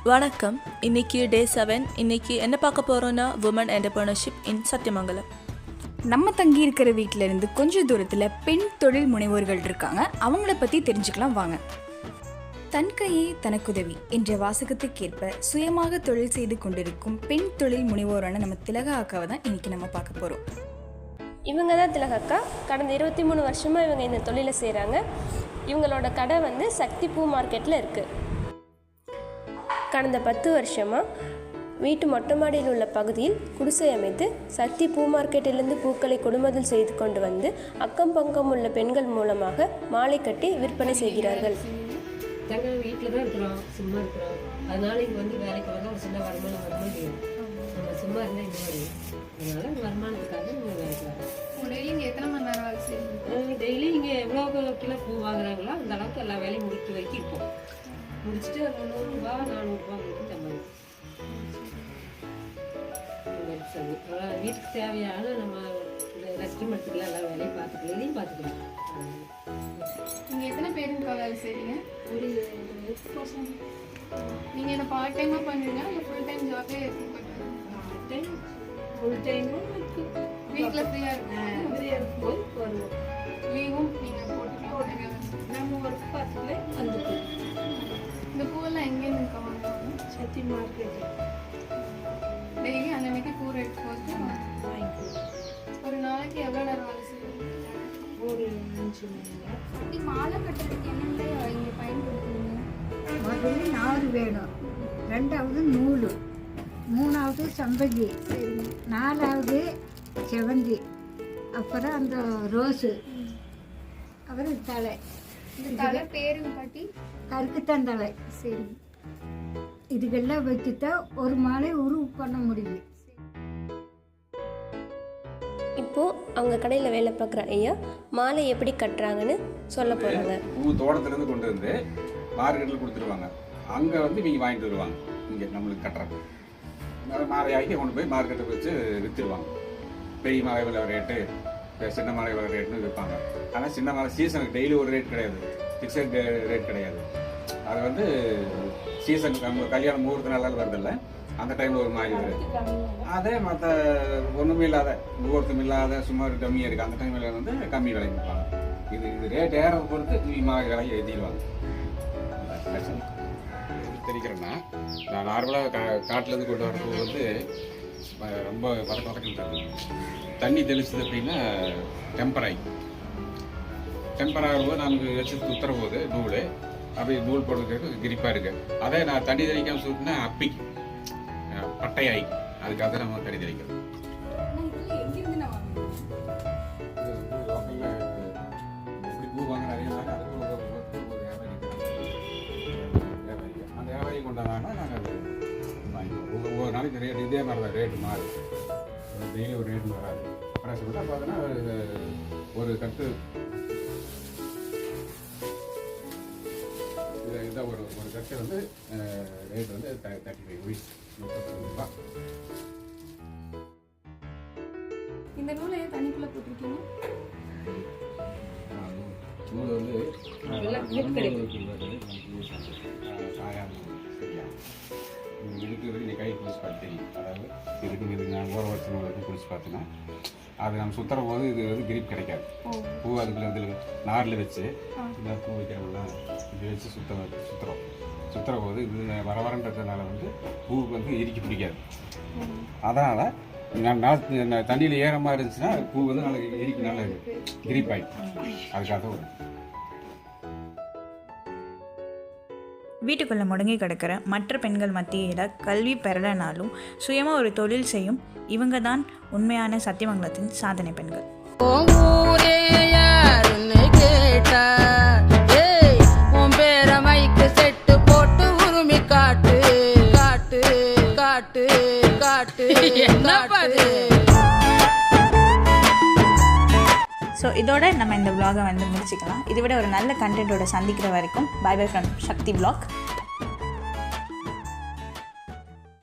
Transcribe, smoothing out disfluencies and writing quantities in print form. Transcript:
வணக்கம். இன்னைக்கு டே 7. இன்னைக்கு என்ன பார்க்க போகிறோன்னா உமன் என்டர்பிரினர்ஷிப் இன் சத்தியமங்கலம். நம்ம தங்கி இருக்கிற வீட்டிலேருந்து கொஞ்சம் தூரத்தில் பெண் தொழில் முனைவோர்கள் இருக்காங்க. அவங்கள பற்றி தெரிஞ்சுக்கலாம் வாங்க. தன் கையே தனக்குதவி என்ற வாசகத்துக்கேற்ப சுயமாக தொழில் செய்து கொண்டிருக்கும் பெண் தொழில் முனைவோரான நம்ம திலகா அக்காவை தான் இன்னைக்கு நம்ம பார்க்க போகிறோம். இவங்க தான் திலகா அக்கா. கடந்த 23 வருஷமாக இவங்க இந்த தொழிலை செய்கிறாங்க. இவங்களோட கடை சக்தி பூ மார்க்கெட்டில் இருக்குது. கடந்த 10 வருஷமாக வீட்டு மொட்டை மாடியில் உள்ள பகுதியில் குடிசை அமைத்து சக்தி பூ மார்க்கெட்டிலிருந்து பூக்களை கொள்முதல் செய்து கொண்டு வந்து அக்கம் பக்கம் உள்ள பெண்கள் மூலமாக மாலை கட்டி விற்பனை செய்கிறார்கள். நாங்கள் வீட்டில் தான் இருக்கிறோம், சும்மா இருக்கிறோம். அதனால இங்கே வேலைக்கு வந்து ஒரு சின்ன வருமானம் வர முடியும். நம்ம சும்மா இருந்தால் இந்த மாதிரி அதனால வருமானத்துக்காக நீங்கள் வேலைக்கு வரோம். டெய்லி இங்கே எத்தனை மணி நேரம் வேலை செய்யுங்க? டெய்லி இங்கே எவ்வளோ கிலோ பூ வாங்குறாங்களோ அந்த அளவுக்கு எல்லா வேலையும் முடிக்க வரைக்கும் இருப்போம். முடிச்சுட்டு ஒரு 300 ரூபா 400 ரூபா வரைக்கும் சம்பாதிக்கும். வீட்டுக்கு தேவையான நம்ம ரெஸ்ட்ரூம் எடுத்துக்கலாம், எல்லா வேலையும் பார்த்துக்கலாம், இதையும் பார்த்துக்கலாம். நீங்கள் எத்தனை பேருங்க வேலை செய்றீங்க? ஒரு 8%. நீங்கள் இதை பார்ட் டைமாக பண்ணுறீங்களா இல்லை ஃபுல் டைம் ஜாபே ஃபுல் டைமும் இருக்குது. வீட்டில் ஃப்ரீயாக இருக்கும்போது வருவோம். லீவும் நீங்கள் போட்டுக்கலாம். நம்ம ஒர்க் பார்த்துக்கல வந்துட்டு இந்த பூவெல்லாம் எங்கேருந்து வாங்குவாங்க? சக்தி மார்க்கெட். டெய்லி அன்னன்னைக்கு பூ ரேட் போட்டு வாங்கிக்குவோம். ஒரு நாளைக்கு எவ்வளோ நேரம் வேலை செய்வீங்க? ஒரு 5 மணி நேரம். மாலை கட்டுறதுக்கு என்னென்ன இங்கே பயன்படுத்துவீங்க? முதல்ல நார் வேணும், ரெண்டாவது நூல், மூணாவது சம்பங்கி, நாலாவது செவந்தி, அப்புறம் அந்த ரோஸு, அப்புறம் தலை. இந்த தலை பேருங்க பாட்டி? கருக்குத்தந்தலை. சரி. இதுக்கெல்லாம் வச்சுதான் ஒரு மாலை உருவு பண்ண முடியும். இப்போது அவங்க கடையில் வேலை பார்க்குற ஐயா மாலை எப்படி கட்டுறாங்கன்னு சொல்ல போகிறாங்க. பூ தோட்டத்துலேருந்து கொண்டு வந்து மார்க்கெட்டில் கொடுத்துருவாங்க. அங்கே இவங்க வாங்கிட்டு வருவாங்க. இங்கே நம்மளுக்கு கட்டுறாங்க. மாலையாக்கி கொண்டு போய் மார்க்கெட்டை வச்சு விற்றுடுவாங்க. பெரிய மாலை விலை ரேட்டு, சின்ன மாலை விலை ரேட்டுன்னு விற்பாங்க. ஆனால் சின்ன மாலை சீசனுக்கு டெய்லி ஒரு ரேட் கிடையாது, ஃபிக்ஸட் ரேட் கிடையாது. அது சீசன் நம்ம கல்யாணம் முகூர்த்த நாளால் வருதில்ல, அந்த டைமில் ஒரு மாதிரி வருது. அதே மற்ற ஒன்றுமே இல்லாத முகூர்த்தம் இல்லாத சும்மா ஒரு கம்மியாக இருக்குது, அந்த டைமில் கம்மி விலை கொடுப்பாங்க. இது ரேட் ஏறதை பொறுத்து மாலை விலை எழுதிடுவாங்க. தெரிக்கிறேன்னா நான் நார்மலாக காட்டிலேருந்து கொண்டு வரது ரொம்ப வதக்கிட்டாங்க. தண்ணி தெளிச்சது அப்படின்னா டெம்பர் ஆகும்போது நமக்கு வச்சு துத்துற போது நூல் அப்படி நூல் போடுறதுக்கு கிரிப்பாக இருக்கு. அதே நான் தண்ணி தெளிக்காமல் சுற்றினா அப்பிக்கு பட்டையாகி, அதுக்காக நம்ம தண்ணி தெளிக்கிறோம். எப்படி பூ வாங்க நிறைய அந்த வியாபாரி கொண்டாங்கன்னா நாங்கள் அது வாங்கிக்குவோம். ஒவ்வொரு நாளைக்கு ரேட் இதே மாதிரி தான் ரேட்டு மாறும். டெய்லி ஒரு ரேட் வராது. அப்புறம் சொல்லிட்டு பார்த்தோன்னா ஒரு கட்டு இதான் ஒரு கட்டு ரேட் 35 வீக்ஸ் 35 ரூபா. இந்த நூலை ஏன் தண்ணிக்குள்ளே போட்டிருக்கீங்க? நூல் இதுக்கு நீ கை குளிச்சு பார்த்து தெரியும். அதாவது இதுக்கு நான் ஒரு வருஷம் நூலுக்கு குளிச்சு பார்த்தேன்னா அது நம்ம சுற்றுற போது இது கிரிப் கிடைக்காது. பூ அதுக்குள்ள நாரில் வச்சு இந்த பூ வைக்கிறவங்களாம் இது வச்சு சுற்றுற போது இது வரன்றதுனால பூ இறுக்கி பிடிக்காது. அதனால் நான் தண்ணியில் ஏறமாக இருந்துச்சுன்னா பூ நல்லா இறுக்கி நல்லா கிரிப் ஆகிடும். அதுக்காக வீட்டுக்குள்ளே முடங்கி கிடக்கிற மற்ற பெண்கள் மத்தியில் கல்வி பெறலைனாலும் சுயமாக ஒரு தொழில் செய்யும் இவங்க தான் உண்மையான சத்தியமங்கலத்தின் சாதனை பெண்கள். ஸோ இதோட நம்ம இந்த vlog முடிச்சுக்கலாம். இதை விட ஒரு நல்ல கண்டென்ட்டோட சந்திக்கிற வரைக்கும் bye bye from Shakti vlog.